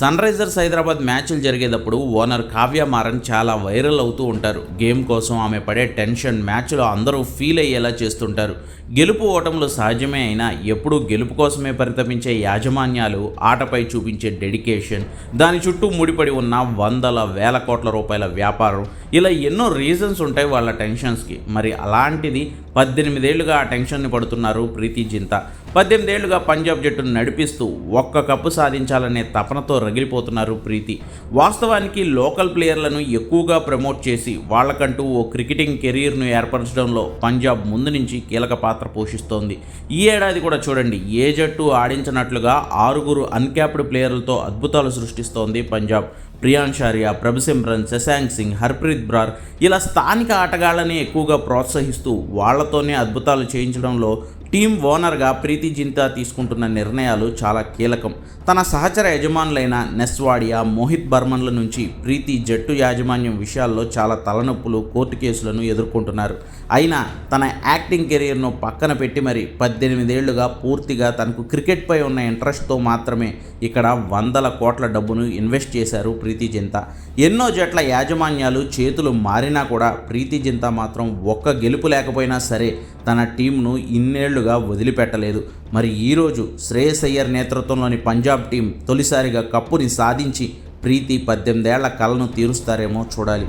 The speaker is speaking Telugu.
సన్ రైజర్స్ హైదరాబాద్ మ్యాచ్లు జరిగేటప్పుడు ఓనర్ కావ్య మారన్ చాలా వైరల్ అవుతూ ఉంటారు. గేమ్ కోసం ఆమె పడే టెన్షన్ మ్యాచ్లో అందరూ ఫీల్ అయ్యేలా చేస్తుంటారు. గెలుపు ఓటములు సహజమే అయినా ఎప్పుడూ గెలుపు కోసమే పరితపించే యాజమాన్యాలు ఆటపై చూపించే డెడికేషన్, దాని చుట్టూ ముడిపడి ఉన్న వందల వేల కోట్ల రూపాయల వ్యాపారం, ఇలా ఎన్నో రీజన్స్ ఉంటాయి వాళ్ళ టెన్షన్స్కి. మరి అలాంటిది 18 ఏళ్లుగా ఆ టెన్షన్ని పడుతున్నారు ప్రీతి జింతా. 18 ఏళ్లుగా పంజాబ్ జట్టును నడిపిస్తూ ఒక్క కప్పు సాధించాలనే తపనతో రగిలిపోతున్నారు ప్రీతి. వాస్తవానికి లోకల్ ప్లేయర్లను ఎక్కువగా ప్రమోట్ చేసి వాళ్ళకంటూ ఓ క్రికెటింగ్ కెరీర్ను ఏర్పరచడంలో పంజాబ్ ముందు నుంచి కీలక పాత్ర పోషిస్తోంది. ఈ ఏడాది కూడా చూడండి, ఏ జట్టు ఆడించినట్లుగా 6 అన్క్యాప్డ్ ప్లేయర్లతో అద్భుతాలు సృష్టిస్తోంది పంజాబ్. ప్రియాన్ షారియా, ప్రభసిమ్రన్, శశాంక్ సింగ్, హర్ప్రీత్ బ్రార్ ఇలా స్థానిక ఆటగాళ్లని ఎక్కువగా ప్రోత్సహిస్తూ వాళ్లతోనే అద్భుతాలు చేయించడంలో టీం ఓనర్గా ప్రీతి జింతా తీసుకుంటున్న నిర్ణయాలు చాలా కీలకం. తన సహచర యజమానులైన నెస్వాడియా, మోహిత్ బర్మన్ల నుంచి ప్రీతి జట్టు యాజమాన్యం విషయాల్లో చాలా తలనొప్పులు, కోర్టు కేసులను ఎదుర్కొంటున్నారు. అయినా తన యాక్టింగ్ కెరీర్ను పక్కన పెట్టి మరి 18 ఏళ్లుగా పూర్తిగా తనకు క్రికెట్పై ఉన్న ఇంట్రెస్ట్తో మాత్రమే ఇక్కడ వందల కోట్ల డబ్బును ఇన్వెస్ట్ చేశారు ప్రీతి జింతా. ఎన్నో జట్ల యాజమాన్యాలు చేతులు మారినా కూడా ప్రీతి జింతా మాత్రం ఒక్క గెలుపు లేకపోయినా సరే తన టీంను ఇన్నేళ్లుగా వదిలిపెట్టలేదు. మరి ఈరోజు శ్రేయస్ అయ్యర్ నేతృత్వంలోని పంజాబ్ టీం తొలిసారిగా కప్పుని సాధించి ప్రీతి 18 ఏళ్ల కలను తీరుస్తారేమో చూడాలి.